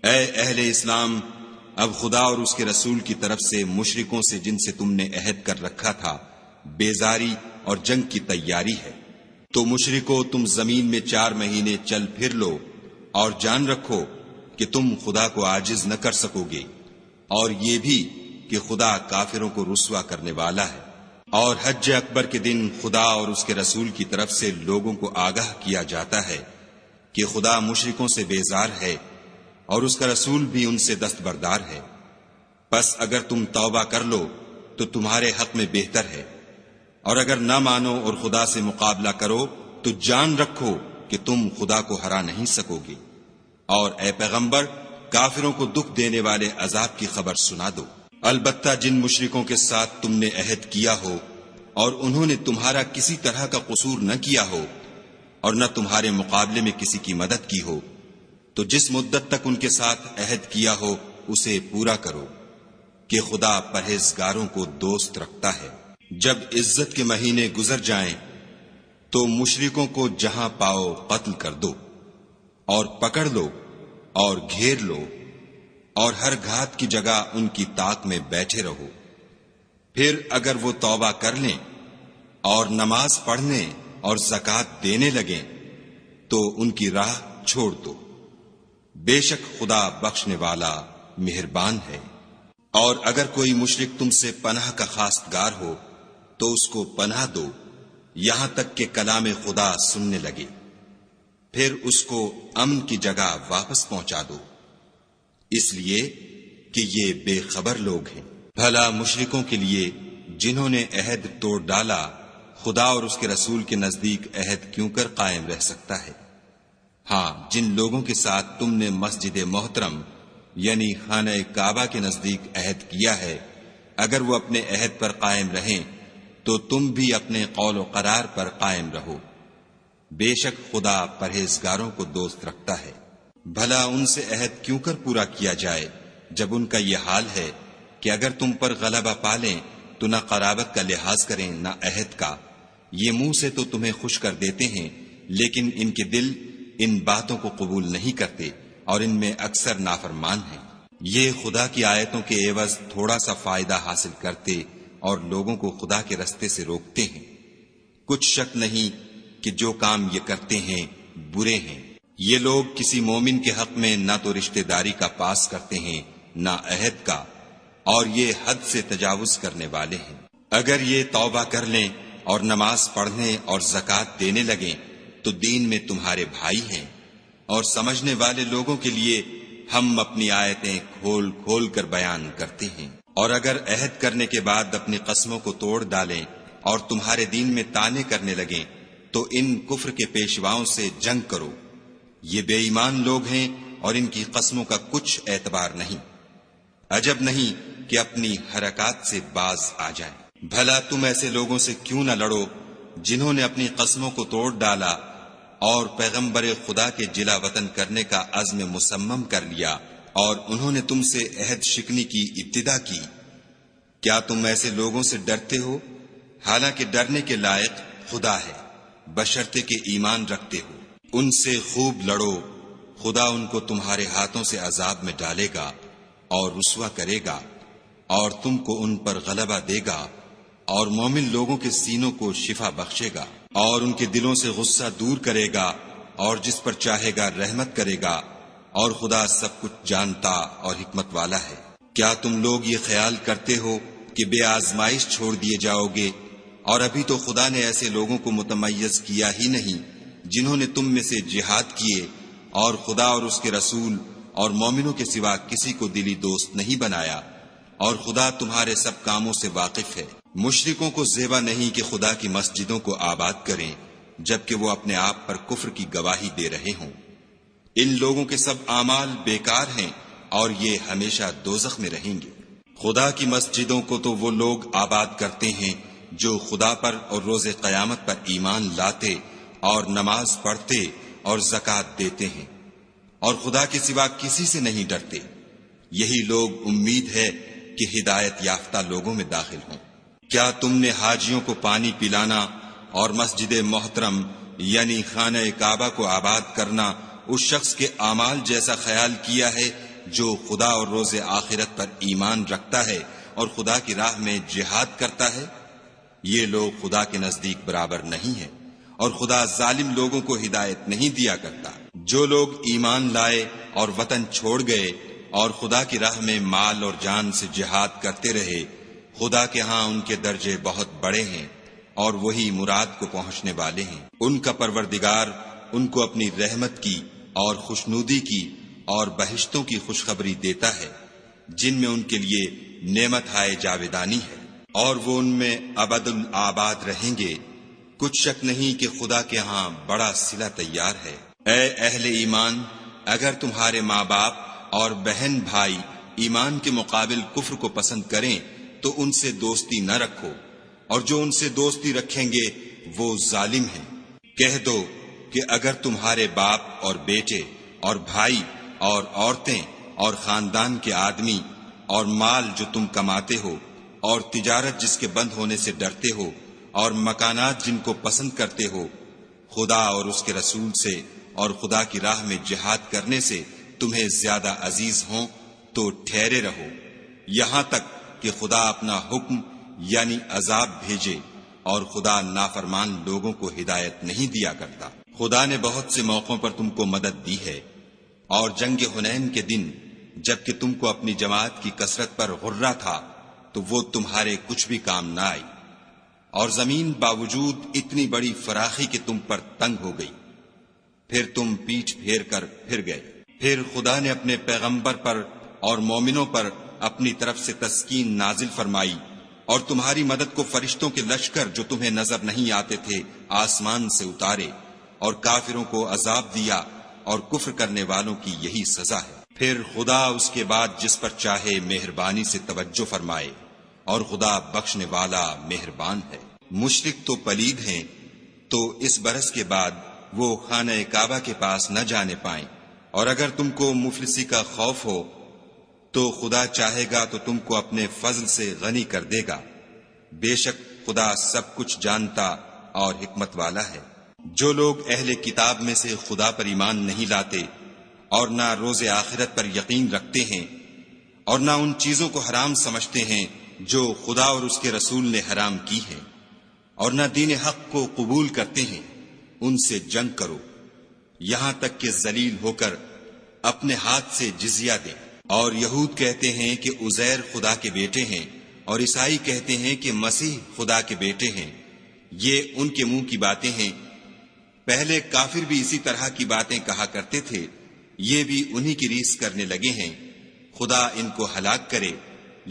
اے اہل اسلام، اب خدا اور اس کے رسول کی طرف سے مشرکوں سے جن سے تم نے عہد کر رکھا تھا بیزاری اور جنگ کی تیاری ہے۔ تو مشرکو، تم زمین میں 4 مہینے چل پھر لو اور جان رکھو کہ تم خدا کو عاجز نہ کر سکو گے، اور یہ بھی کہ خدا کافروں کو رسوا کرنے والا ہے۔ اور حج اکبر کے دن خدا اور اس کے رسول کی طرف سے لوگوں کو آگاہ کیا جاتا ہے کہ خدا مشرکوں سے بیزار ہے اور اس کا رسول بھی ان سے دستبردار ہے۔ پس اگر تم توبہ کر لو تو تمہارے حق میں بہتر ہے، اور اگر نہ مانو اور خدا سے مقابلہ کرو تو جان رکھو کہ تم خدا کو ہرا نہیں سکو گے۔ اور اے پیغمبر، کافروں کو دکھ دینے والے عذاب کی خبر سنا دو۔ البتہ جن مشرکوں کے ساتھ تم نے عہد کیا ہو اور انہوں نے تمہارا کسی طرح کا قصور نہ کیا ہو اور نہ تمہارے مقابلے میں کسی کی مدد کی ہو، تو جس مدت تک ان کے ساتھ عہد کیا ہو اسے پورا کرو، کہ خدا پرہیزگاروں کو دوست رکھتا ہے۔ جب عزت کے مہینے گزر جائیں تو مشرکوں کو جہاں پاؤ قتل کر دو اور پکڑ لو اور گھیر لو، اور ہر گھات کی جگہ ان کی طاق میں بیٹھے رہو۔ پھر اگر وہ توبہ کر لیں اور نماز پڑھنے اور زکوٰۃ دینے لگیں تو ان کی راہ چھوڑ دو، بے شک خدا بخشنے والا مہربان ہے۔ اور اگر کوئی مشرک تم سے پناہ کا خواستگار ہو تو اس کو پناہ دو یہاں تک کہ کلام خدا سننے لگے، پھر اس کو امن کی جگہ واپس پہنچا دو، اس لیے کہ یہ بے خبر لوگ ہیں۔ بھلا مشرکوں کے لیے جنہوں نے عہد توڑ ڈالا خدا اور اس کے رسول کے نزدیک عہد کیوں کر قائم رہ سکتا ہے؟ ہاں، جن لوگوں کے ساتھ تم نے مسجد محترم یعنی خانہ کعبہ کے نزدیک عہد کیا ہے، اگر وہ اپنے عہد پر قائم رہیں تو تم بھی اپنے قول و قرار پر قائم رہو، بے شک خدا پرہیزگاروں کو دوست رکھتا ہے۔ بھلا ان سے عہد کیوں کر پورا کیا جائے جب ان کا یہ حال ہے کہ اگر تم پر غلبہ پالیں تو نہ قرابت کا لحاظ کریں نہ عہد کا۔ یہ منہ سے تو تمہیں خوش کر دیتے ہیں لیکن ان کے دل ان باتوں کو قبول نہیں کرتے اور ان میں اکثر نافرمان ہیں۔ یہ خدا کی آیتوں کے عوض تھوڑا سا فائدہ حاصل کرتے اور لوگوں کو خدا کے رستے سے روکتے ہیں۔ کچھ شک نہیں کہ جو کام یہ کرتے ہیں برے ہیں۔ یہ لوگ کسی مومن کے حق میں نہ تو رشتہ داری کا پاس کرتے ہیں نہ عہد کا، اور یہ حد سے تجاوز کرنے والے ہیں۔ اگر یہ توبہ کر لیں اور نماز پڑھنے اور زکوٰۃ دینے لگیں تو دین میں تمہارے بھائی ہیں، اور سمجھنے والے لوگوں کے لیے ہم اپنی آیتیں کھول کھول کر بیان کرتے ہیں۔ اور اگر عہد کرنے کے بعد اپنی قسموں کو توڑ ڈالیں اور تمہارے دین میں طعنے کرنے لگیں تو ان کفر کے پیشواؤں سے جنگ کرو۔ یہ بے ایمان لوگ ہیں اور ان کی قسموں کا کچھ اعتبار نہیں، عجب نہیں کہ اپنی حرکات سے باز آ جائیں۔ بھلا تم ایسے لوگوں سے کیوں نہ لڑو جنہوں نے اپنی قسموں کو توڑ ڈالا اور پیغمبر خدا کے جلا وطن کرنے کا عزم مصمم کر لیا، اور انہوں نے تم سے عہد شکنی کی ابتدا کی۔ کیا تم ایسے لوگوں سے ڈرتے ہو؟ حالانکہ ڈرنے کے لائق خدا ہے، بشرطے کہ ایمان رکھتے ہو۔ ان سے خوب لڑو، خدا ان کو تمہارے ہاتھوں سے عذاب میں ڈالے گا اور رسوا کرے گا، اور تم کو ان پر غلبہ دے گا، اور مومن لوگوں کے سینوں کو شفا بخشے گا، اور ان کے دلوں سے غصہ دور کرے گا، اور جس پر چاہے گا رحمت کرے گا، اور خدا سب کچھ جانتا اور حکمت والا ہے۔ کیا تم لوگ یہ خیال کرتے ہو کہ بے آزمائش چھوڑ دیے جاؤ گے؟ اور ابھی تو خدا نے ایسے لوگوں کو متمیز کیا ہی نہیں جنہوں نے تم میں سے جہاد کیے اور خدا اور اس کے رسول اور مومنوں کے سوا کسی کو دلی دوست نہیں بنایا، اور خدا تمہارے سب کاموں سے واقف ہے۔ مشرکوں کو زیبا نہیں کہ خدا کی مسجدوں کو آباد کریں جبکہ وہ اپنے آپ پر کفر کی گواہی دے رہے ہوں۔ ان لوگوں کے سب اعمال بیکار ہیں اور یہ ہمیشہ دوزخ میں رہیں گے۔ خدا کی مسجدوں کو تو وہ لوگ آباد کرتے ہیں جو خدا پر اور روز قیامت پر ایمان لاتے اور نماز پڑھتے اور زکوٰۃ دیتے ہیں، اور خدا کے سوا کسی سے نہیں ڈرتے۔ یہی لوگ امید ہے کہ ہدایت یافتہ لوگوں میں داخل ہوں۔ کیا تم نے حاجیوں کو پانی پلانا اور مسجد محترم یعنی خانہ کعبہ کو آباد کرنا اس شخص کے اعمال جیسا خیال کیا ہے جو خدا اور روز آخرت پر ایمان رکھتا ہے اور خدا کی راہ میں جہاد کرتا ہے، یہ لوگ خدا کے نزدیک برابر نہیں ہیں، اور خدا ظالم لوگوں کو ہدایت نہیں دیا کرتا۔ جو لوگ ایمان لائے اور وطن چھوڑ گئے اور خدا کی راہ میں مال اور جان سے جہاد کرتے رہے، خدا کے ہاں ان کے درجے بہت بڑے ہیں اور وہی مراد کو پہنچنے والے ہیں۔ ان کا پروردگار ان کو اپنی رحمت کی اور خوشنودی کی اور بہشتوں کی خوشخبری دیتا ہے، جن میں ان کے لیے نعمت ہائے جاویدانی ہے، اور وہ ان میں ابد الآباد رہیں گے۔ کچھ شک نہیں کہ خدا کے ہاں بڑا صلہ تیار ہے۔ اے اہل ایمان، اگر تمہارے ماں باپ اور بہن بھائی ایمان کے مقابل کفر کو پسند کریں تو ان سے دوستی نہ رکھو، اور جو ان سے دوستی رکھیں گے وہ ظالم ہیں۔ کہہ دو کہ اگر تمہارے باپ اور بیٹے اور بھائی اور عورتیں اور خاندان کے آدمی اور مال جو تم کماتے ہو اور تجارت جس کے بند ہونے سے ڈرتے ہو اور مکانات جن کو پسند کرتے ہو، خدا اور اس کے رسول سے اور خدا کی راہ میں جہاد کرنے سے تمہیں زیادہ عزیز ہوں تو ٹھہرے رہو، یہاں تک کہ خدا اپنا حکم یعنی عذاب بھیجے، اور خدا نافرمان لوگوں کو ہدایت نہیں دیا کرتا۔ خدا نے بہت سے موقعوں پر تم کو مدد دی ہے، اور جنگ حنین کے دن جبکہ تم کو اپنی جماعت کی کثرت پر غرہ تھا تو وہ تمہارے کچھ بھی کام نہ آئی، اور زمین باوجود اتنی بڑی فراخی کہ تم پر تنگ ہو گئی، پھر تم پیٹھ پھیر کر پھر گئے۔ پھر خدا نے اپنے پیغمبر پر اور مومنوں پر اپنی طرف سے تسکین نازل فرمائی، اور تمہاری مدد کو فرشتوں کے لشکر جو تمہیں نظر نہیں آتے تھے آسمان سے اتارے، اور کافروں کو عذاب دیا، اور کفر کرنے والوں کی یہی سزا ہے۔ پھر خدا اس کے بعد جس پر چاہے مہربانی سے توجہ فرمائے، اور خدا بخشنے والا مہربان ہے۔ مشرک تو پلید ہیں، تو اس برس کے بعد وہ خانہ کعبہ کے پاس نہ جانے پائیں، اور اگر تم کو مفلسی کا خوف ہو تو خدا چاہے گا تو تم کو اپنے فضل سے غنی کر دے گا، بے شک خدا سب کچھ جانتا اور حکمت والا ہے۔ جو لوگ اہل کتاب میں سے خدا پر ایمان نہیں لاتے اور نہ روز آخرت پر یقین رکھتے ہیں، اور نہ ان چیزوں کو حرام سمجھتے ہیں جو خدا اور اس کے رسول نے حرام کی ہیں، اور نہ دین حق کو قبول کرتے ہیں، ان سے جنگ کرو یہاں تک کہ ذلیل ہو کر اپنے ہاتھ سے جزیہ دیں۔ اور یہود کہتے ہیں کہ عزیر خدا کے بیٹے ہیں، اور عیسائی کہتے ہیں کہ مسیح خدا کے بیٹے ہیں۔ یہ ان کے منہ کی باتیں ہیں، پہلے کافر بھی اسی طرح کی باتیں کہا کرتے تھے، یہ بھی انہی کی ریس کرنے لگے ہیں۔ خدا ان کو ہلاک کرے،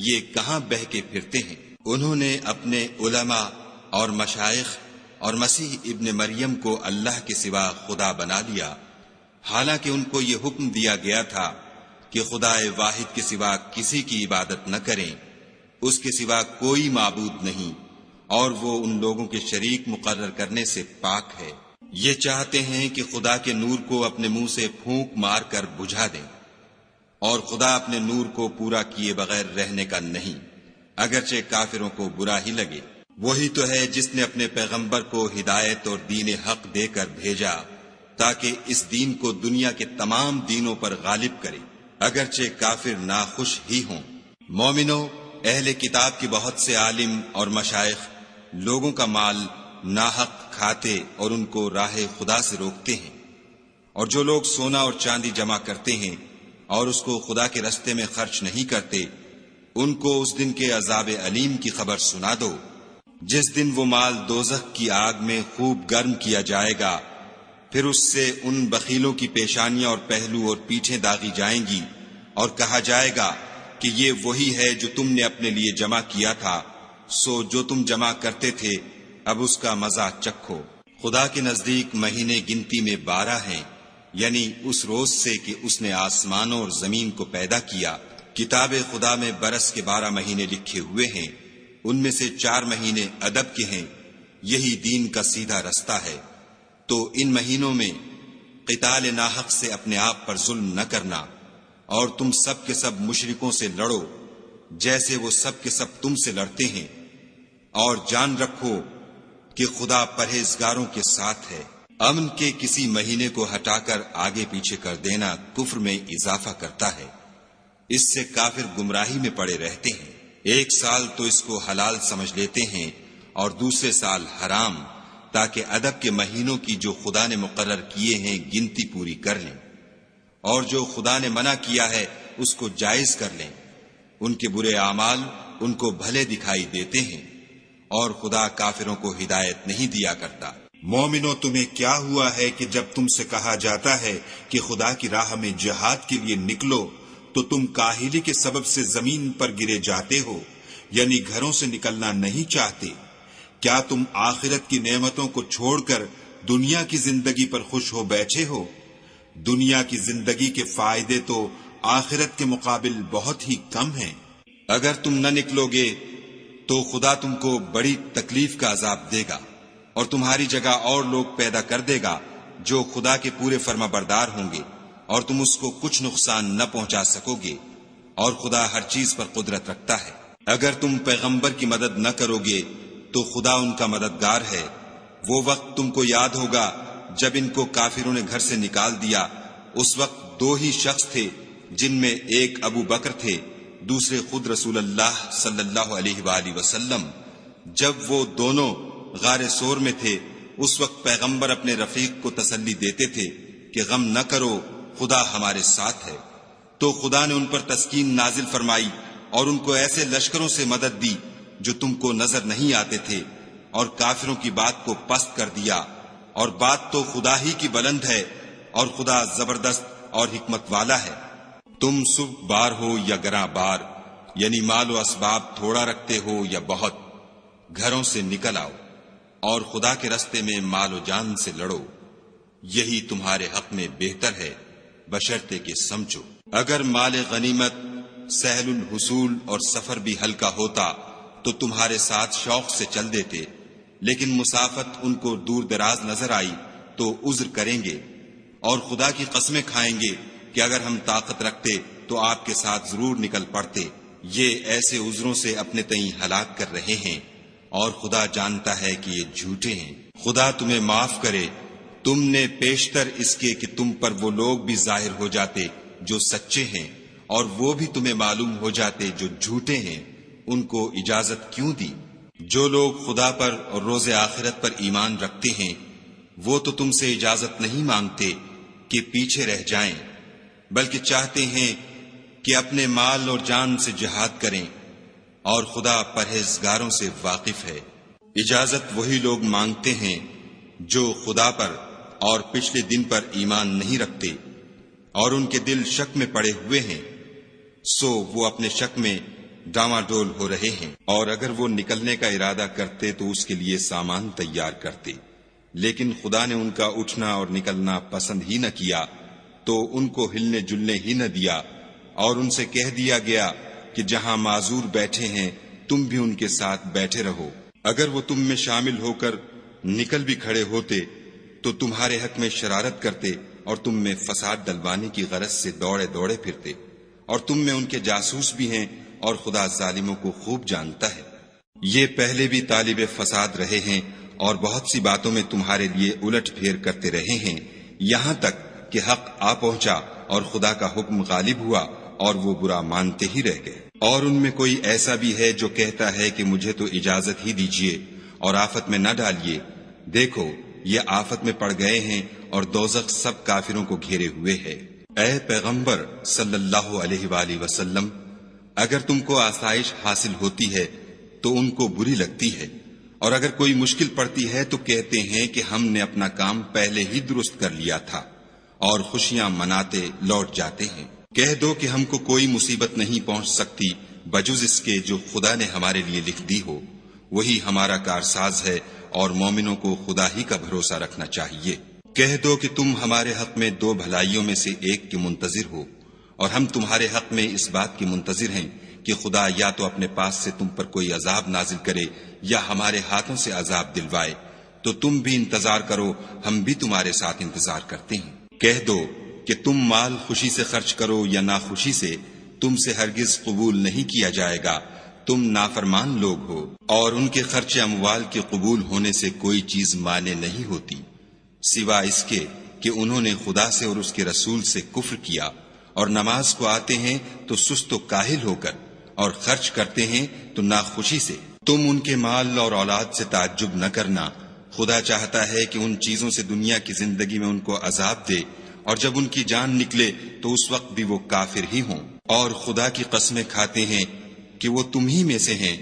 یہ کہاں بہہ کے پھرتے ہیں۔ انہوں نے اپنے علماء اور مشائخ اور مسیح ابن مریم کو اللہ کے سوا خدا بنا لیا، حالانکہ ان کو یہ حکم دیا گیا تھا کہ خدا واحد کے سوا کسی کی عبادت نہ کریں، اس کے سوا کوئی معبود نہیں، اور وہ ان لوگوں کے شریک مقرر کرنے سے پاک ہے۔ یہ چاہتے ہیں کہ خدا کے نور کو اپنے منہ سے پھونک مار کر بجھا دیں، اور خدا اپنے نور کو پورا کیے بغیر رہنے کا نہیں، اگرچہ کافروں کو برا ہی لگے۔ وہی تو ہے جس نے اپنے پیغمبر کو ہدایت اور دین حق دے کر بھیجا تاکہ اس دین کو دنیا کے تمام دینوں پر غالب کرے، اگرچہ کافر ناخوش ہی ہوں۔ مومنو، اہل کتاب کے بہت سے عالم اور مشائخ لوگوں کا مال ناحق کھاتے اور ان کو راہ خدا سے روکتے ہیں، اور جو لوگ سونا اور چاندی جمع کرتے ہیں اور اس کو خدا کے رستے میں خرچ نہیں کرتے، ان کو اس دن کے عذاب علیم کی خبر سنا دو، جس دن وہ مال دوزخ کی آگ میں خوب گرم کیا جائے گا، پھر اس سے ان بخیلوں کی پیشانیاں اور پہلو اور پیٹھیں داغی جائیں گی، اور کہا جائے گا کہ یہ وہی ہے جو تم نے اپنے لیے جمع کیا تھا، سو جو تم جمع کرتے تھے اب اس کا مزہ چکھو۔ خدا کے نزدیک مہینے گنتی میں 12 ہیں، یعنی اس روز سے کہ اس نے آسمانوں اور زمین کو پیدا کیا۔ کتاب خدا میں برس کے 12 مہینے لکھے ہوئے ہیں، ان میں سے 4 مہینے ادب کے ہیں، یہی دین کا سیدھا رستہ ہے۔ تو ان مہینوں میں قتال ناحق سے اپنے آپ پر ظلم نہ کرنا، اور تم سب کے سب مشرکوں سے لڑو جیسے وہ سب کے سب تم سے لڑتے ہیں، اور جان رکھو کہ خدا پرہیزگاروں کے ساتھ ہے۔ امن کے کسی مہینے کو ہٹا کر آگے پیچھے کر دینا کفر میں اضافہ کرتا ہے، اس سے کافر گمراہی میں پڑے رہتے ہیں۔ ایک سال تو اس کو حلال سمجھ لیتے ہیں اور دوسرے سال حرام، تاکہ ادب کے مہینوں کی جو خدا نے مقرر کیے ہیں گنتی پوری کر لیں، اور جو خدا نے منع کیا ہے اس کو جائز کر لیں۔ ان کے برے اعمال ان کو بھلے دکھائی دیتے ہیں، اور خدا کافروں کو ہدایت نہیں دیا کرتا۔ مومنو، تمہیں کیا ہوا ہے کہ جب تم سے کہا جاتا ہے کہ خدا کی راہ میں جہاد کے لیے نکلو تو تم کاہلی کے سبب سے زمین پر گرے جاتے ہو، یعنی گھروں سے نکلنا نہیں چاہتے؟ کیا تم آخرت کی نعمتوں کو چھوڑ کر دنیا کی زندگی پر خوش ہو بیٹھے ہو؟ دنیا کی زندگی کے فائدے تو آخرت کے مقابل بہت ہی کم ہیں۔ اگر تم نہ نکلو گے تو خدا تم کو بڑی تکلیف کا عذاب دے گا، اور تمہاری جگہ اور لوگ پیدا کر دے گا جو خدا کے پورے فرما بردار ہوں گے، اور تم اس کو کچھ نقصان نہ پہنچا سکو گے، اور خدا ہر چیز پر قدرت رکھتا ہے۔ اگر تم پیغمبر کی مدد نہ کرو گے تو خدا ان کا مددگار ہے۔ وہ وقت تم کو یاد ہوگا جب ان کو کافروں نے گھر سے نکال دیا، اس وقت دو ہی شخص تھے، جن میں ایک ابو بکر تھے، دوسرے خود رسول اللہ صلی اللہ علیہ وآلہ وسلم۔ جب وہ دونوں غار سور میں تھے، اس وقت پیغمبر اپنے رفیق کو تسلی دیتے تھے کہ غم نہ کرو، خدا ہمارے ساتھ ہے۔ تو خدا نے ان پر تسکین نازل فرمائی اور ان کو ایسے لشکروں سے مدد دی جو تم کو نظر نہیں آتے تھے، اور کافروں کی بات کو پست کر دیا۔ اور بات تو خدا ہی کی بلند ہے، اور خدا زبردست اور حکمت والا ہے۔ تم سبک بار ہو یا گراں بار، یعنی مال و اسباب تھوڑا رکھتے ہو یا بہت، گھروں سے نکل آؤ اور خدا کے رستے میں مال و جان سے لڑو، یہی تمہارے حق میں بہتر ہے، بشرطے کہ سمجھو۔ اگر مال غنیمت سہل الحصول اور سفر بھی ہلکا ہوتا تو تمہارے ساتھ شوق سے چل دیتے، لیکن مسافت ان کو دور دراز نظر آئی تو عذر کریں گے، اور خدا کی قسمیں کھائیں گے کہ اگر ہم طاقت رکھتے تو آپ کے ساتھ ضرور نکل پڑتے۔ یہ ایسے عذروں سے اپنے تئیں ہلاک کر رہے ہیں، اور خدا جانتا ہے کہ یہ جھوٹے ہیں۔ خدا تمہیں معاف کرے، تم نے پیشتر اس کے کہ تم پر وہ لوگ بھی ظاہر ہو جاتے جو سچے ہیں، اور وہ بھی تمہیں معلوم ہو جاتے جو جھوٹے ہیں، ان کو اجازت کیوں دی؟ جو لوگ خدا پر اور روز آخرت پر ایمان رکھتے ہیں وہ تو تم سے اجازت نہیں مانگتے کہ پیچھے رہ جائیں، بلکہ چاہتے ہیں کہ اپنے مال اور جان سے جہاد کریں، اور خدا پرہیزگاروں سے واقف ہے۔ اجازت وہی لوگ مانگتے ہیں جو خدا پر اور پچھلے دن پر ایمان نہیں رکھتے، اور ان کے دل شک میں پڑے ہوئے ہیں، سو وہ اپنے شک میں ڈاواں ڈول ہو رہے ہیں۔ اور اگر وہ نکلنے کا ارادہ کرتے تو اس کے لیے سامان تیار کرتے، لیکن خدا نے ان کا اٹھنا اور نکلنا پسند ہی نہ کیا، تو ان کو ہلنے جلنے ہی نہ دیا، اور ان سے کہہ دیا گیا کہ جہاں معذور بیٹھے ہیں تم بھی ان کے ساتھ بیٹھے رہو۔ اگر وہ تم میں شامل ہو کر نکل بھی کھڑے ہوتے تو تمہارے حق میں شرارت کرتے اور تم میں فساد ڈلوانے کی غرض سے دوڑے دوڑے پھرتے، اور تم میں ان کے جاسوس بھی ہیں، اور خدا ظالموں کو خوب جانتا ہے۔ یہ پہلے بھی طالب فساد رہے ہیں اور بہت سی باتوں میں تمہارے لیے الٹ پھیر کرتے رہے ہیں، یہاں تک کہ حق آ پہنچا اور خدا کا حکم غالب ہوا اور وہ برا مانتے ہی رہ گئے۔ اور ان میں کوئی ایسا بھی ہے جو کہتا ہے کہ مجھے تو اجازت ہی دیجیے اور آفت میں نہ ڈالیے، دیکھو یہ آفت میں پڑ گئے ہیں اور دوزخ سب کافروں کو گھیرے ہوئے ہے۔ اے پیغمبر صلی اللہ علیہ وآلہ وسلم، اگر تم کو آسائش حاصل ہوتی ہے تو ان کو بری لگتی ہے، اور اگر کوئی مشکل پڑتی ہے تو کہتے ہیں کہ ہم نے اپنا کام پہلے ہی درست کر لیا تھا، اور خوشیاں مناتے لوٹ جاتے ہیں۔ کہہ دو کہ ہم کو کوئی مصیبت نہیں پہنچ سکتی بجز اس کے جو خدا نے ہمارے لیے لکھ دی ہو، وہی ہمارا کارساز ہے، اور مومنوں کو خدا ہی کا بھروسہ رکھنا چاہیے۔ کہہ دو کہ تم ہمارے حق میں دو بھلائیوں میں سے ایک کے منتظر ہو، اور ہم تمہارے حق میں اس بات کے منتظر ہیں کہ خدا یا تو اپنے پاس سے تم پر کوئی عذاب نازل کرے یا ہمارے ہاتھوں سے عذاب دلوائے، تو تم بھی انتظار کرو، ہم بھی تمہارے ساتھ انتظار کرتے ہیں۔ کہہ دو کہ تم مال خوشی سے خرچ کرو یا ناخوشی سے، تم سے ہرگز قبول نہیں کیا جائے گا، تم نافرمان لوگ ہو، اور ان کے خرچ اموال کے قبول ہونے سے کوئی چیز مانے نہیں ہوتی، سوا اس کے کہ انہوں نے خدا سے اور اس کے رسول سے کفر کیا اور نماز کو آتے ہیں تو سست و کاہل ہو کر، اور خرچ کرتے ہیں تو ناخوشی سے۔ تم ان کے مال اور اولاد سے تعجب نہ کرنا، خدا چاہتا ہے کہ ان چیزوں سے دنیا کی زندگی میں ان کو عذاب دے، اور جب ان کی جان نکلے تو اس وقت بھی وہ کافر ہی ہوں، اور خدا کی قسمیں کھاتے ہیں کہ وہ تم ہی میں سے ہیں،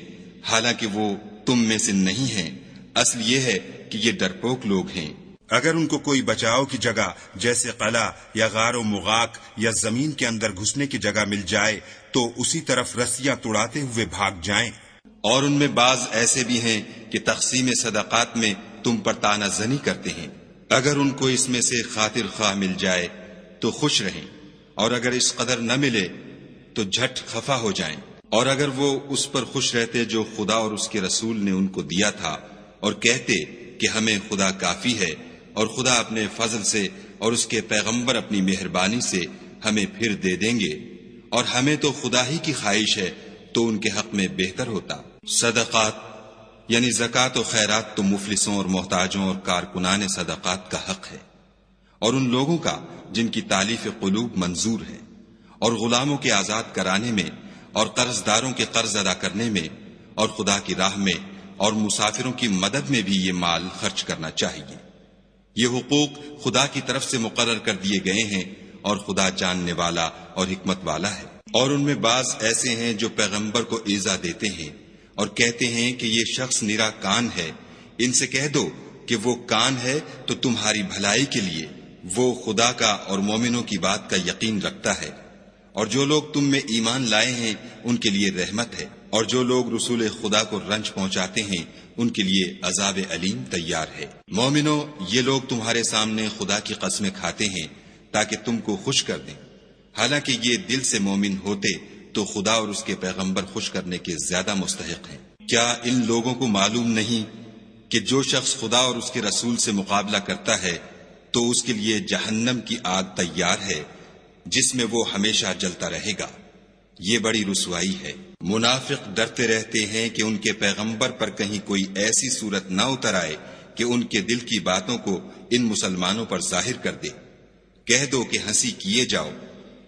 حالانکہ وہ تم میں سے نہیں ہیں۔ اصل یہ ہے کہ یہ ڈرپوک لوگ ہیں۔ اگر ان کو کوئی بچاؤ کی جگہ جیسے قلعہ یا غار و مغاق یا زمین کے اندر گھسنے کی جگہ مل جائے تو اسی طرف رسیاں توڑاتے ہوئے بھاگ جائیں۔ اور ان میں بعض ایسے بھی ہیں کہ تقسیم صدقات میں تم پر طعنہ زنی کرتے ہیں۔ اگر ان کو اس میں سے خاطر خواہ مل جائے تو خوش رہیں، اور اگر اس قدر نہ ملے تو جھٹ خفا ہو جائیں۔ اور اگر وہ اس پر خوش رہتے جو خدا اور اس کے رسول نے ان کو دیا تھا، اور کہتے کہ ہمیں خدا کافی ہے، اور خدا اپنے فضل سے اور اس کے پیغمبر اپنی مہربانی سے ہمیں پھر دے دیں گے، اور ہمیں تو خدا ہی کی خواہش ہے، تو ان کے حق میں بہتر ہوتا۔ صدقات یعنی زکوٰۃ و خیرات تو مفلسوں اور محتاجوں اور کارکنان صدقات کا حق ہے، اور ان لوگوں کا جن کی تالیف قلوب منظور ہے، اور غلاموں کے آزاد کرانے میں، اور قرض داروں کے قرض ادا کرنے میں، اور خدا کی راہ میں اور مسافروں کی مدد میں بھی یہ مال خرچ کرنا چاہیے۔ یہ حقوق خدا کی طرف سے مقرر کر دیے گئے ہیں، اور خدا جاننے والا اور حکمت والا ہے۔ اور ان میں بعض ایسے ہیں جو پیغمبر کو ایذا دیتے ہیں اور کہتے ہیں کہ یہ شخص نرا کان ہے۔ ان سے کہہ دو کہ وہ کان ہے تو تمہاری بھلائی کے لیے، وہ خدا کا اور مومنوں کی بات کا یقین رکھتا ہے، اور جو لوگ تم میں ایمان لائے ہیں ان کے لیے رحمت ہے، اور جو لوگ رسول خدا کو رنج پہنچاتے ہیں ان کے لیے عذاب علیم تیار ہے۔ مومنو، یہ لوگ تمہارے سامنے خدا کی قسمیں کھاتے ہیں تاکہ تم کو خوش کر دیں، حالانکہ یہ دل سے مومن ہوتے تو خدا اور اس کے پیغمبر خوش کرنے کے زیادہ مستحق ہیں۔ کیا ان لوگوں کو معلوم نہیں کہ جو شخص خدا اور اس کے رسول سے مقابلہ کرتا ہے تو اس کے لیے جہنم کی آگ تیار ہے جس میں وہ ہمیشہ جلتا رہے گا، یہ بڑی رسوائی ہے۔ منافق ڈرتے رہتے ہیں کہ ان کے پیغمبر پر کہیں کوئی ایسی صورت نہ اتر آئے کہ ان کے دل کی باتوں کو ان مسلمانوں پر ظاہر کر دے۔ کہہ دو کہ ہنسی کیے جاؤ،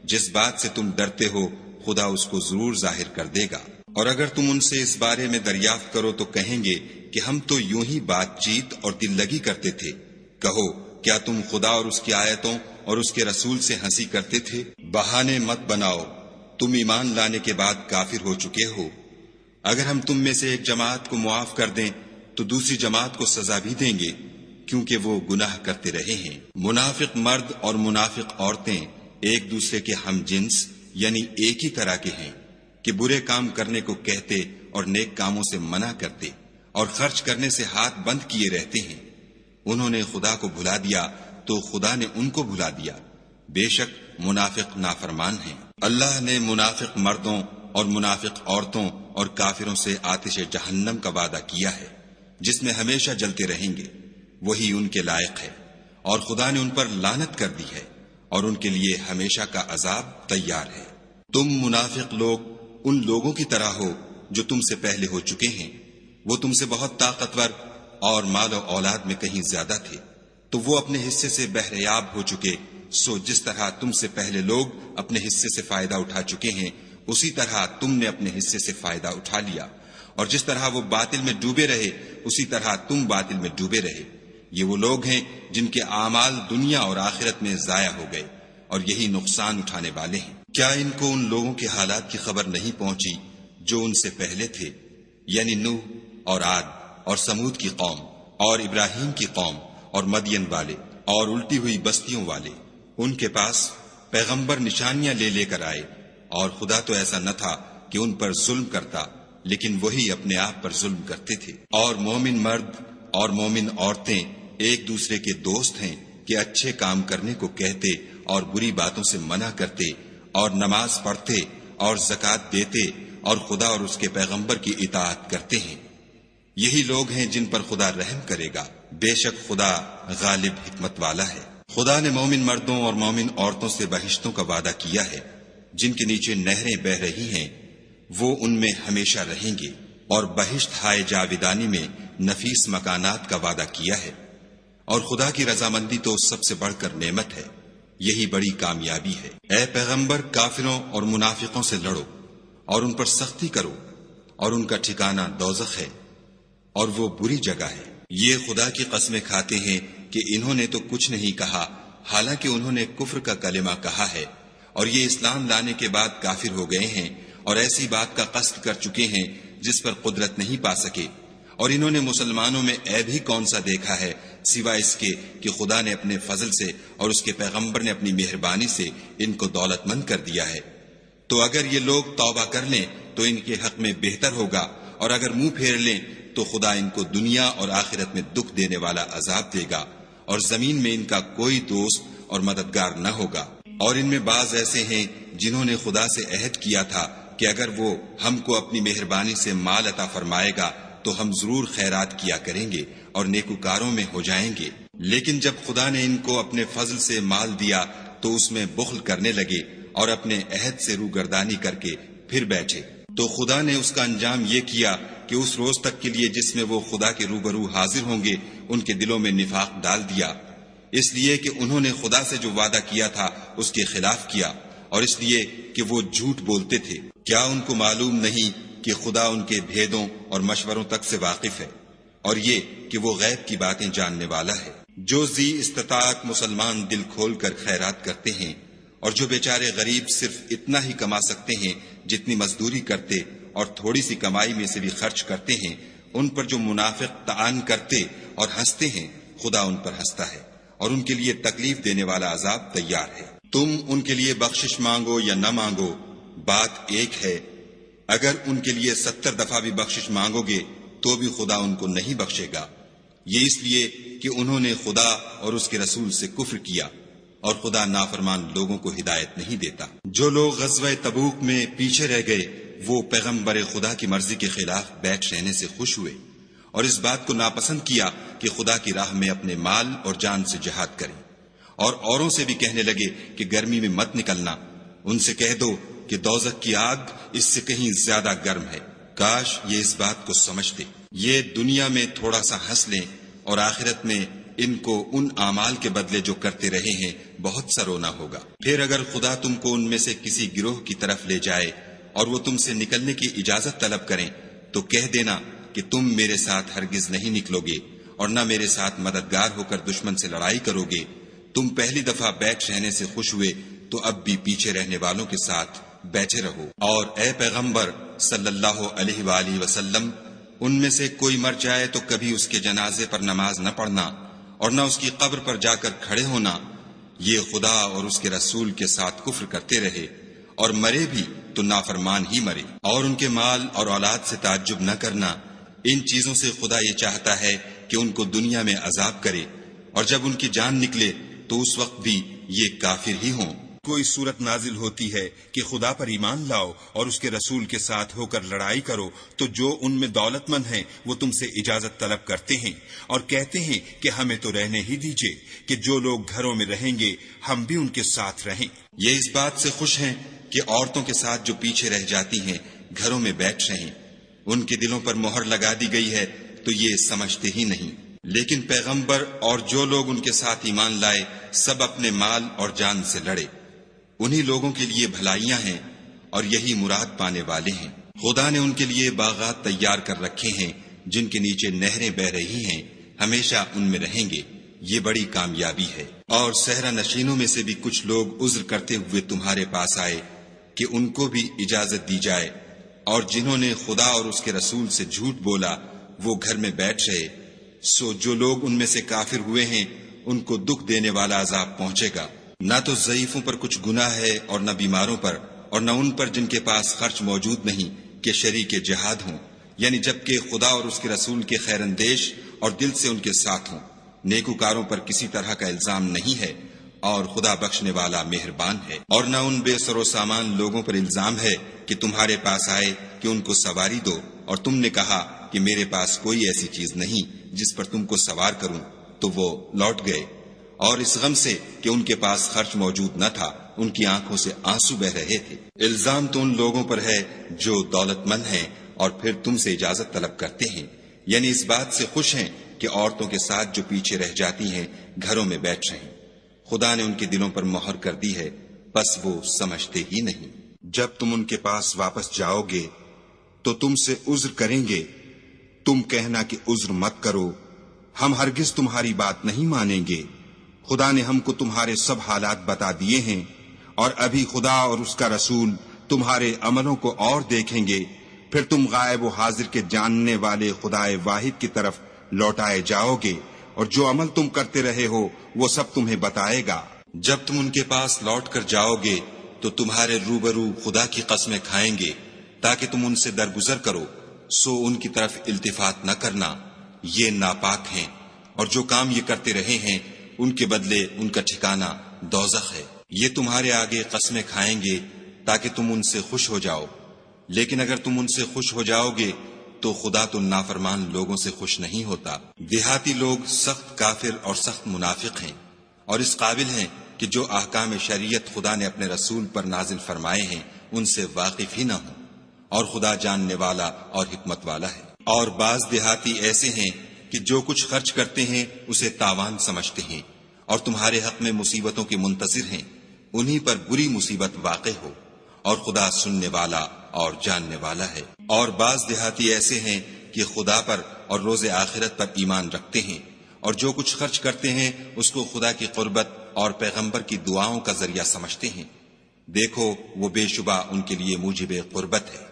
جس بات سے تم ڈرتے ہو خدا اس کو ضرور ظاہر کر دے گا۔ اور اگر تم ان سے اس بارے میں دریافت کرو تو کہیں گے کہ ہم تو یوں ہی بات چیت اور دل لگی کرتے تھے۔ کہو، کیا تم خدا اور اس کی آیتوں اور اس کے رسول سے ہنسی کرتے تھے؟ بہانے مت بناؤ، تم ایمان لانے کے بعد کافر ہو چکے ہو۔ اگر ہم تم میں سے ایک جماعت کو معاف کر دیں تو دوسری جماعت کو سزا بھی دیں گے، کیونکہ وہ گناہ کرتے رہے ہیں۔ منافق مرد اور منافق عورتیں ایک دوسرے کے ہم جنس یعنی ایک ہی طرح کے ہیں کہ برے کام کرنے کو کہتے اور نیک کاموں سے منع کرتے اور خرچ کرنے سے ہاتھ بند کیے رہتے ہیں۔ انہوں نے خدا کو بھلا دیا تو خدا نے ان کو بھلا دیا، بے شک منافق نافرمان ہیں۔ اللہ نے منافق مردوں اور منافق عورتوں اور کافروں سے آتش جہنم کا وعدہ کیا ہے جس میں ہمیشہ جلتے رہیں گے، وہی ان کے لائق ہے، اور خدا نے ان پر لعنت کر دی ہے اور ان کے لیے ہمیشہ کا عذاب تیار ہے۔ تم منافق لوگ ان لوگوں کی طرح ہو جو تم سے پہلے ہو چکے ہیں، وہ تم سے بہت طاقتور اور مال و اولاد میں کہیں زیادہ تھے، تو وہ اپنے حصے سے بہریاب ہو چکے۔ سو جس طرح تم سے پہلے لوگ اپنے حصے سے فائدہ اٹھا چکے ہیں، اسی طرح تم نے اپنے حصے سے فائدہ اٹھا لیا، اور جس طرح وہ باطل میں ڈوبے رہے اسی طرح تم باطل میں ڈوبے رہے۔ یہ وہ لوگ ہیں جن کے اعمال دنیا اور آخرت میں ضائع ہو گئے، اور یہی نقصان اٹھانے والے ہیں۔ کیا ان کو ان لوگوں کے حالات کی خبر نہیں پہنچی جو ان سے پہلے تھے، یعنی نوح اور عاد اور سمود کی قوم اور ابراہیم کی قوم اور مدین والے اور الٹی ہوئی بستیوں والے؟ ان کے پاس پیغمبر نشانیاں لے لے کر آئے، اور خدا تو ایسا نہ تھا کہ ان پر ظلم کرتا، لیکن وہی اپنے آپ پر ظلم کرتے تھے۔ اور مومن مرد اور مومن عورتیں ایک دوسرے کے دوست ہیں کہ اچھے کام کرنے کو کہتے اور بری باتوں سے منع کرتے، اور نماز پڑھتے اور زکوٰۃ دیتے اور خدا اور اس کے پیغمبر کی اطاعت کرتے ہیں۔ یہی لوگ ہیں جن پر خدا رحم کرے گا، بے شک خدا غالب حکمت والا ہے۔ خدا نے مومن مردوں اور مومن عورتوں سے بہشتوں کا وعدہ کیا ہے جن کے نیچے نہریں بہ رہی ہیں، وہ ان میں ہمیشہ رہیں گے، اور بہشت ہائے جاویدانی میں نفیس مکانات کا وعدہ کیا ہے۔ اور خدا کی رضامندی تو سب سے بڑھ کر نعمت ہے۔ یہی بڑی کامیابی ہے۔ اے پیغمبر، کافروں اور منافقوں سے لڑو اور ان پر سختی کرو، اور ان کا ٹھکانہ دوزخ ہے اور وہ بری جگہ ہے۔ یہ خدا کی قسمیں کھاتے ہیں کہ انہوں نے تو کچھ نہیں کہا، حالانکہ انہوں نے کفر کا کلمہ کہا ہے، اور یہ اسلام لانے کے بعد کافر ہو گئے ہیں اور ایسی بات کا قصد کر چکے ہیں جس پر قدرت نہیں پا سکے۔ اور انہوں نے مسلمانوں میں عیب ہی کون سا دیکھا ہے سوائے اس کے کہ خدا نے اپنے فضل سے اور اس کے پیغمبر نے اپنی مہربانی سے ان کو دولت مند کر دیا ہے۔ تو اگر یہ لوگ توبہ کر لیں تو ان کے حق میں بہتر ہوگا، اور اگر منہ پھیر لیں تو خدا ان کو دنیا اور آخرت میں دکھ دینے والا عذاب دے گا، اور زمین میں ان کا کوئی دوست اور مددگار نہ ہوگا۔ اور ان میں بعض ایسے ہیں جنہوں نے خدا سے عہد کیا تھا کہ اگر وہ ہم کو اپنی مہربانی سے مال عطا فرمائے گا تو ہم ضرور خیرات کیا کریں گے اور نیکوکاروں میں ہو جائیں گے، لیکن جب خدا نے ان کو اپنے فضل سے مال دیا تو اس میں بخل کرنے لگے اور اپنے عہد سے روگردانی کر کے پھر بیٹھے۔ تو خدا نے اس کا انجام یہ کیا کہ اس روز تک کے لیے جس میں وہ خدا کے روبرو حاضر ہوں گے ان کے دلوں میں نفاق ڈال دیا، اس لیے کہ انہوں نے خدا سے جو وعدہ کیا تھا اس کے خلاف کیا، اور اس لیے کہ وہ جھوٹ بولتے تھے۔ کیا ان کو معلوم نہیں کہ خدا ان کے بھیدوں اور مشوروں تک سے واقف ہے، اور یہ کہ وہ غیب کی باتیں جاننے والا ہے۔ جو ذی استطاعت مسلمان دل کھول کر خیرات کرتے ہیں، اور جو بیچارے غریب صرف اتنا ہی کما سکتے ہیں جتنی مزدوری کرتے اور تھوڑی سی کمائی میں سے بھی خرچ کرتے ہیں، ان پر جو منافق طعن کرتے اور ہنستے ہیں، خدا ان پر ہنستا ہے اور ان کے لیے تکلیف دینے والا عذاب تیار ہے۔ تم ان کے لیے بخشش مانگو یا نہ مانگو، بات ایک ہے۔ اگر ان کے لیے 70 دفعہ بھی بخشش مانگو گے تو بھی خدا ان کو نہیں بخشے گا، یہ اس لیے کہ انہوں نے خدا اور اس کے رسول سے کفر کیا، اور خدا نافرمان لوگوں کو ہدایت نہیں دیتا۔ جو لوگ غزوہ تبوک میں پیچھے رہ گئے وہ پیغمبر خدا کی مرضی کے خلاف بیٹھ رہنے سے خوش ہوئے اور اس بات کو ناپسند کیا کہ خدا کی راہ میں اپنے مال اور جان سے جہاد کریں، اور اوروں سے بھی کہنے لگے کہ گرمی میں مت نکلنا۔ ان سے کہہ دو کہ دوزخ کی آگ اس سے کہیں زیادہ گرم ہے۔ کاش یہ اس بات کو سمجھتے۔ یہ دنیا میں تھوڑا سا ہنس لیں اور آخرت میں ان کو ان اعمال کے بدلے جو کرتے رہے ہیں بہت سا رونا ہوگا۔ پھر اگر خدا تم کو ان میں سے کسی گروہ کی طرف لے جائے اور وہ تم سے نکلنے کی اجازت طلب کریں تو کہہ دینا کہ تم میرے ساتھ ہرگز نہیں نکلو گے اور نہ میرے ساتھ مددگار ہو کر دشمن سے لڑائی کرو گے۔ تم پہلی دفعہ بیٹھ رہنے سے خوش ہوئے تو اب بھی پیچھے رہنے والوں کے ساتھ بیٹھے رہو۔ اور اے پیغمبر صلی اللہ علیہ وآلہ وسلم، ان میں سے کوئی مر جائے تو کبھی اس کے جنازے پر نماز نہ پڑھنا اور نہ اس کی قبر پر جا کر کھڑے ہونا۔ یہ خدا اور اس کے رسول کے ساتھ کفر کرتے رہے اور مرے بھی تو نافرمان ہی مرے۔ اور ان کے مال اور اولاد سے تعجب نہ کرنا، ان چیزوں سے خدا یہ چاہتا ہے کہ ان کو دنیا میں عذاب کرے، اور جب ان کی جان نکلے تو اس وقت بھی یہ کافر ہی ہوں۔ کوئی صورت نازل ہوتی ہے کہ خدا پر ایمان لاؤ اور اس کے رسول کے ساتھ ہو کر لڑائی کرو، تو جو ان میں دولت مند ہیں وہ تم سے اجازت طلب کرتے ہیں اور کہتے ہیں کہ ہمیں تو رہنے ہی دیجئے، کہ جو لوگ گھروں میں رہیں گے ہم بھی ان کے ساتھ رہیں۔ یہ اس بات سے خوش ہیں کہ عورتوں کے ساتھ جو پیچھے رہ جاتی ہیں گھروں میں بیٹھ رہیں، ان کے دلوں پر مہر لگا دی گئی ہے تو یہ سمجھتے ہی نہیں۔ لیکن پیغمبر اور جو لوگ ان کے ساتھ ایمان لائے سب اپنے مال اور جان سے لڑے، انہی لوگوں کے لیے بھلائیاں ہیں اور یہی مراد پانے والے ہیں۔ خدا نے ان کے لیے باغات تیار کر رکھے ہیں جن کے نیچے نہریں بہ رہی ہیں، ہمیشہ ان میں رہیں گے، یہ بڑی کامیابی ہے۔ اور صحرا نشینوں میں سے بھی کچھ لوگ عذر کرتے ہوئے تمہارے پاس آئے کہ ان کو بھی اجازت دی جائے، اور جنہوں نے خدا اور اس کے رسول سے جھوٹ بولا وہ گھر میں بیٹھ رہے، سو جو لوگ ان میں سے کافر ہوئے ہیں ان کو دکھ دینے والا عذاب پہنچے گا۔ نہ تو ضعیفوں پر کچھ گناہ ہے اور نہ بیماروں پر، اور نہ ان پر جن کے پاس خرچ موجود نہیں کہ شریک جہاد ہوں، یعنی جبکہ خدا اور اس کے رسول کے خیر اندیش اور دل سے ان کے ساتھ ہوں۔ نیکوکاروں پر کسی طرح کا الزام نہیں ہے اور خدا بخشنے والا مہربان ہے۔ اور نہ ان بے سر و سامان لوگوں پر الزام ہے کہ تمہارے پاس آئے کہ ان کو سواری دو، اور تم نے کہا کہ میرے پاس کوئی ایسی چیز نہیں جس پر تم کو سوار کروں، تو وہ لوٹ گئے، اور اس غم سے کہ ان کے پاس خرچ موجود نہ تھا ان کی آنکھوں سے آنسو بہ رہے تھے۔ الزام تو ان لوگوں پر ہے جو دولت مند ہیں اور پھر تم سے اجازت طلب کرتے ہیں، یعنی اس بات سے خوش ہیں کہ عورتوں کے ساتھ جو پیچھے رہ جاتی ہیں گھروں میں بیٹھ رہیں۔ خدا نے ان کے دلوں پر مہر کر دی ہے، بس وہ سمجھتے ہی نہیں۔ جب تم ان کے پاس واپس جاؤ گے تو تم سے عذر کریں گے، تم کہنا کہ عذر مت کرو، ہم ہرگز تمہاری بات نہیں مانیں گے۔ خدا نے ہم کو تمہارے سب حالات بتا دیے ہیں، اور ابھی خدا اور اس کا رسول تمہارے عملوں کو اور دیکھیں گے، پھر تم غائب و حاضر کے جاننے والے خدا واحد کی طرف لوٹائے جاؤ گے، اور جو عمل تم کرتے رہے ہو وہ سب تمہیں بتائے گا۔ جب تم ان کے پاس لوٹ کر جاؤ گے تو تمہارے روبرو خدا کی قسمیں کھائیں گے تاکہ تم ان سے درگزر کرو، سو ان کی طرف التفات نہ کرنا، یہ ناپاک ہیں، اور جو کام یہ کرتے رہے ہیں ان کے بدلے ان کا ٹھکانہ دوزخ ہے۔ یہ تمہارے آگے قسمیں کھائیں گے تاکہ تم ان سے خوش ہو جاؤ، لیکن اگر تم ان سے خوش ہو جاؤ گے تو خدا تو نافرمان لوگوں سے خوش نہیں ہوتا۔ دیہاتی لوگ سخت کافر اور سخت منافق ہیں، اور اس قابل ہیں کہ جو احکام شریعت خدا نے اپنے رسول پر نازل فرمائے ہیں ان سے واقف ہی نہ ہوں، اور خدا جاننے والا اور حکمت والا ہے۔ اور بعض دیہاتی ایسے ہیں کہ جو کچھ خرچ کرتے ہیں اسے تاوان سمجھتے ہیں، اور تمہارے حق میں مصیبتوں کے منتظر ہیں، انہی پر بری مصیبت واقع ہو، اور خدا سننے والا اور جاننے والا ہے۔ اور بعض دیہاتی ایسے ہیں کہ خدا پر اور روز آخرت پر ایمان رکھتے ہیں، اور جو کچھ خرچ کرتے ہیں اس کو خدا کی قربت اور پیغمبر کی دعاؤں کا ذریعہ سمجھتے ہیں۔ دیکھو وہ بے شبہ ان کے لیے موجب قربت ہے،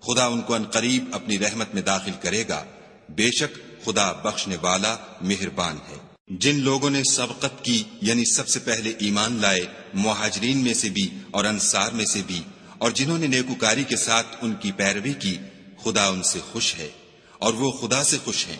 خدا ان کو عنقریب اپنی رحمت میں داخل کرے گا، بے شک خدا بخشنے والا مہربان ہے۔ جن لوگوں نے سبقت کی یعنی سب سے پہلے ایمان لائے، مہاجرین میں سے بھی اور انصار میں سے بھی، اور جنہوں نے نیکوکاری کے ساتھ ان کی پیروی کی، خدا ان سے خوش ہے اور وہ خدا سے خوش ہیں،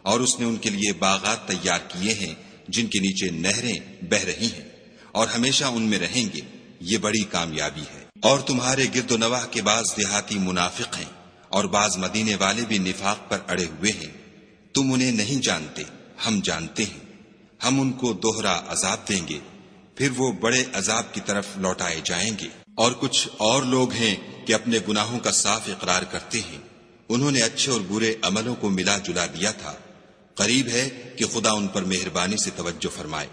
اور اس نے ان کے لیے باغات تیار کیے ہیں جن کے نیچے نہریں بہہ رہی ہیں، اور ہمیشہ ان میں رہیں گے، یہ بڑی کامیابی ہے۔ اور تمہارے گرد و نواح کے بعض دیہاتی منافق ہیں، اور بعض مدینے والے بھی نفاق پر اڑے ہوئے ہیں، تم انہیں نہیں جانتے، ہم جانتے ہیں، ہم ان کو دوہرا عذاب دیں گے، پھر وہ بڑے عذاب کی طرف لوٹائے جائیں گے۔ اور کچھ اور لوگ ہیں کہ اپنے گناہوں کا صاف اقرار کرتے ہیں، انہوں نے اچھے اور برے عملوں کو ملا جلا دیا تھا، قریب ہے کہ خدا ان پر مہربانی سے توجہ فرمائے،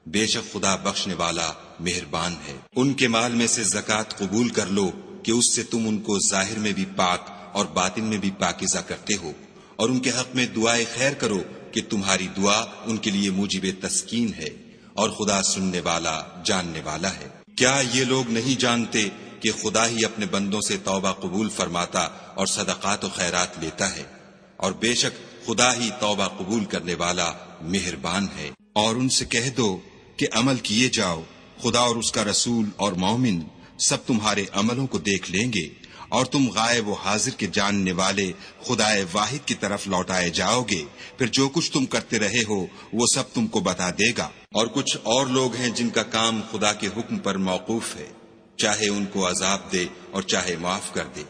بے شک خدا بخشنے والا مہربان ہے۔ ان کے مال میں سے زکوٰۃ قبول کر لو کہ اس سے تم ان کو ظاہر میں بھی پاک اور باطن میں بھی پاکیزہ کرتے ہو، اور ان کے حق میں دعائے خیر کرو کہ تمہاری دعا ان کے لیے موجب تسکین ہے، اور خدا سننے والا جاننے والا ہے۔ کیا یہ لوگ نہیں جانتے کہ خدا ہی اپنے بندوں سے توبہ قبول فرماتا اور صدقات و خیرات لیتا ہے، اور بے شک خدا ہی توبہ قبول کرنے والا مہربان ہے۔ اور ان سے کہہ دو کہ عمل کیے جاؤ، خدا اور اس کا رسول اور مومن سب تمہارے عملوں کو دیکھ لیں گے، اور تم غائب و حاضر کے جاننے والے خدا واحد کی طرف لوٹائے جاؤ گے، پھر جو کچھ تم کرتے رہے ہو وہ سب تم کو بتا دے گا۔ اور کچھ اور لوگ ہیں جن کا کام خدا کے حکم پر موقوف ہے، چاہے ان کو عذاب دے اور چاہے معاف کر دے،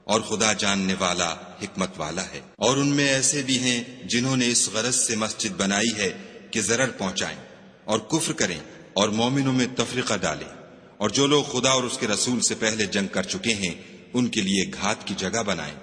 اور خدا جاننے والا حکمت والا ہے۔ اور ان میں ایسے بھی ہیں جنہوں نے اس غرض سے مسجد بنائی ہے کہ ضرر پہنچائیں اور کفر کریں اور مومنوں میں تفرقہ ڈالیں، اور جو لوگ خدا اور اس کے رسول سے پہلے جنگ کر چکے ہیں ان کے لیے گھات کی جگہ بنائیں،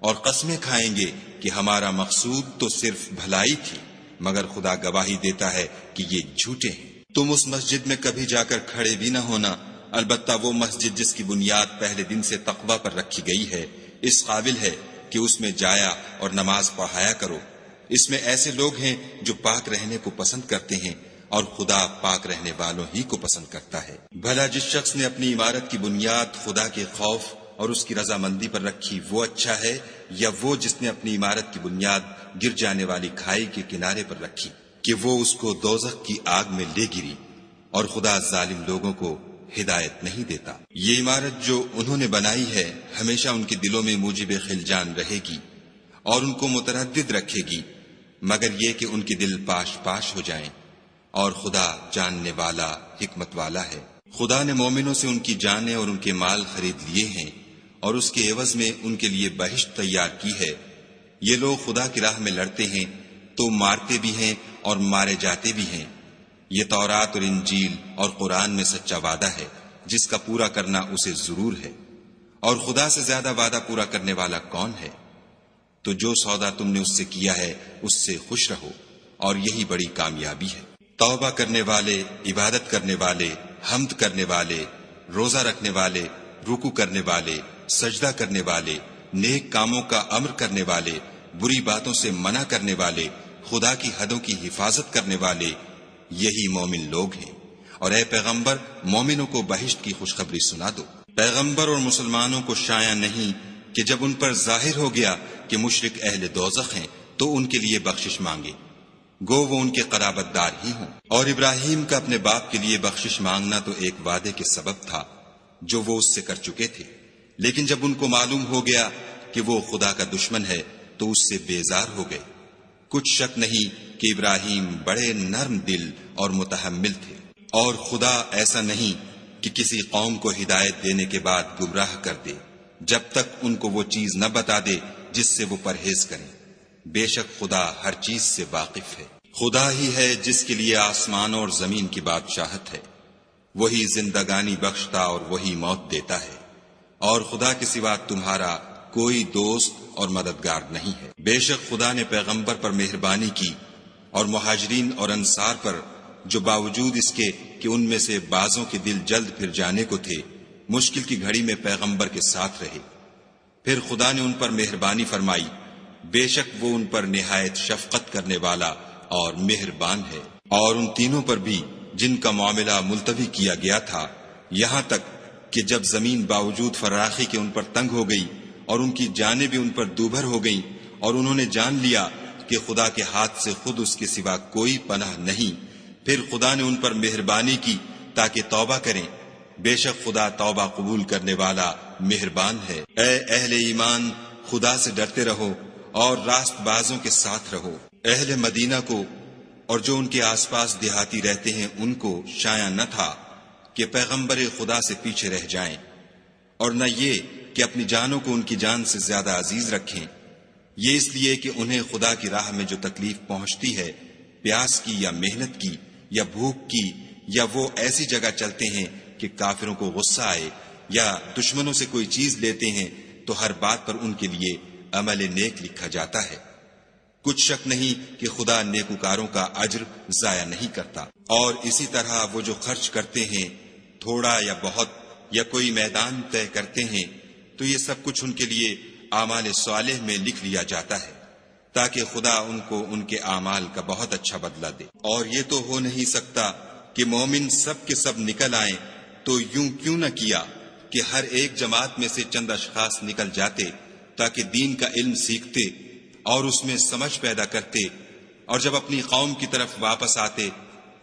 اور قسمیں کھائیں گے کہ ہمارا مقصود تو صرف بھلائی تھی، مگر خدا گواہی دیتا ہے کہ یہ جھوٹے ہیں۔ تم اس مسجد میں کبھی جا کر کھڑے بھی نہ ہونا، البتہ وہ مسجد جس کی بنیاد پہلے دن سے تقوی پر رکھی گئی ہے اس قابل ہے کہ اس میں جایا اور نماز پڑھایا کرو۔ اس میں ایسے لوگ ہیں جو پاک رہنے کو پسند کرتے ہیں، اور خدا پاک رہنے والوں ہی کو پسند کرتا ہے۔ بھلا جس شخص نے اپنی عمارت کی بنیاد خدا کے خوف اور اس کی رضامندی پر رکھی وہ اچھا ہے، یا وہ جس نے اپنی عمارت کی بنیاد گر جانے والی کھائی کے کنارے پر رکھی کہ وہ اس کو دوزخ کی آگ میں لے گری، اور خدا ظالم لوگوں کو ہدایت نہیں دیتا۔ یہ عمارت جو انہوں نے بنائی ہے ہمیشہ ان کے دلوں میں موجب خلجان رہے گی اور ان کو متردد رکھے گی، مگر یہ کہ ان کے دل پاش پاش ہو جائیں، اور خدا جاننے والا حکمت والا ہے۔ خدا نے مومنوں سے ان کی جانیں اور ان کے مال خرید لیے ہیں، اور اس کے عوض میں ان کے لیے بہشت تیار کی ہے۔ یہ لوگ خدا کی راہ میں لڑتے ہیں تو مارتے بھی ہیں اور مارے جاتے بھی ہیں۔ یہ تورات اور انجیل اور قرآن میں سچا وعدہ ہے جس کا پورا کرنا اسے ضرور ہے، اور خدا سے زیادہ وعدہ پورا کرنے والا کون ہے؟ تو جو سودا تم نے اس سے کیا ہے اس سے خوش رہو، اور یہی بڑی کامیابی ہے۔ توبہ کرنے والے، عبادت کرنے والے، حمد کرنے والے، روزہ رکھنے والے، رکوع کرنے والے، سجدہ کرنے والے، نیک کاموں کا امر کرنے والے، بری باتوں سے منع کرنے والے، خدا کی حدوں کی حفاظت کرنے والے، یہی مومن لوگ ہیں۔ اور اے پیغمبر، مومنوں کو بہشت کی خوشخبری سنا دو۔ پیغمبر اور مسلمانوں کو شایع نہیں کہ جب ان پر ظاہر ہو گیا کہ مشرک اہل دوزخ ہیں تو ان کے لیے بخشش مانگے، گو وہ ان کے قرابت دار ہی ہوں۔ اور ابراہیم کا اپنے باپ کے لیے بخشش مانگنا تو ایک وعدے کے سبب تھا جو وہ اس سے کر چکے تھے، لیکن جب ان کو معلوم ہو گیا کہ وہ خدا کا دشمن ہے تو اس سے بیزار ہو گئے۔ کچھ شک نہیں کہ ابراہیم بڑے نرم دل اور متحمل تھے، اور خدا ایسا نہیں کہ کسی قوم کو ہدایت دینے کے بعد گمراہ کر دے جب تک ان کو وہ چیز نہ بتا دے جس سے وہ پرہیز کریں۔ بے شک خدا ہر چیز سے واقف ہے۔ خدا ہی ہے جس کے لیے آسمان اور زمین کی بادشاہت ہے، وہی زندگانی بخشتا اور وہی موت دیتا ہے، اور خدا کے سوا تمہارا کوئی دوست اور مددگار نہیں ہے۔ بے شک خدا نے پیغمبر پر مہربانی کی اور مہاجرین اور انصار پر، جو باوجود اس کے کہ ان میں سے بعضوں کے دل جلد پھر جانے کو تھے، مشکل کی گھڑی میں پیغمبر کے ساتھ رہے۔ پھر خدا نے ان پر مہربانی فرمائی، بے شک وہ ان پر نہایت شفقت کرنے والا اور مہربان ہے۔ اور ان تینوں پر بھی جن کا معاملہ ملتوی کیا گیا تھا، یہاں تک کہ جب زمین باوجود فراخی کے ان پر تنگ ہو گئی اور ان کی جانیں بھی ان پر دوبھر ہو گئیں، اور انہوں نے جان لیا کہ خدا کے ہاتھ سے خود اس کے سوا کوئی پناہ نہیں، پھر خدا نے ان پر مہربانی کی تاکہ توبہ کریں۔ بے شک خدا توبہ قبول کرنے والا مہربان ہے۔ اے اہل ایمان، خدا سے ڈرتے رہو اور راست بازوں کے ساتھ رہو۔ اہل مدینہ کو اور جو ان کے آس پاس دیہاتی رہتے ہیں ان کو شایع نہ تھا کہ پیغمبر خدا سے پیچھے رہ جائیں، اور نہ یہ کہ اپنی جانوں کو ان کی جان سے زیادہ عزیز رکھیں، یہ اس لیے کہ انہیں خدا کی راہ میں جو تکلیف پہنچتی ہے، پیاس کی یا محنت کی یا بھوک کی، یا وہ ایسی جگہ چلتے ہیں کہ کافروں کو غصہ آئے، یا دشمنوں سے کوئی چیز لیتے ہیں، تو ہر بات پر ان کے لیے عمل نیک لکھا جاتا ہے۔ کچھ شک نہیں کہ خدا نیکوکاروں کا اجر ضائع نہیں کرتا۔ اور اسی طرح وہ جو خرچ کرتے ہیں، تھوڑا یا بہت، یا کوئی میدان طے کرتے ہیں، تو یہ سب کچھ ان کے لیے اعمال صالح میں لکھ لیا جاتا ہے، تاکہ خدا ان کو ان کے اعمال کا بہت اچھا بدلہ دے۔ اور یہ تو ہو نہیں سکتا کہ مومن سب کے سب نکل آئیں، تو یوں کیوں نہ کیا کہ ہر ایک جماعت میں سے چند اشخاص نکل جاتے تاکہ دین کا علم سیکھتے اور اس میں سمجھ پیدا کرتے، اور جب اپنی قوم کی طرف واپس آتے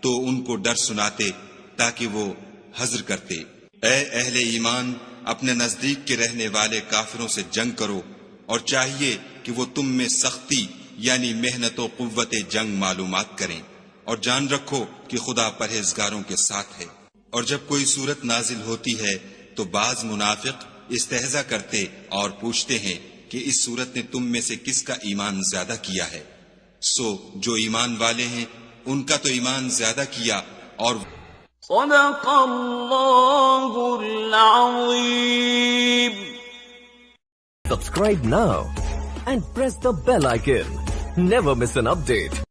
تو ان کو ڈر سناتے تاکہ وہ حذر کرتے۔ اے اہل ایمان، اپنے نزدیک کے رہنے والے کافروں سے جنگ کرو، اور چاہیے کہ وہ تم میں سختی یعنی محنت و قوت جنگ معلومات کریں، اور جان رکھو کہ خدا پرہیزگاروں کے ساتھ ہے۔ اور جب کوئی صورت نازل ہوتی ہے تو بعض منافق استہزا کرتے اور پوچھتے ہیں کہ اس صورت نے تم میں سے کس کا ایمان زیادہ کیا ہے؟ سو جو ایمان والے ہیں ان کا تو ایمان زیادہ کیا۔ اور صدق اللہ العظیم۔ Subscribe now and press the bell icon. Never miss an update.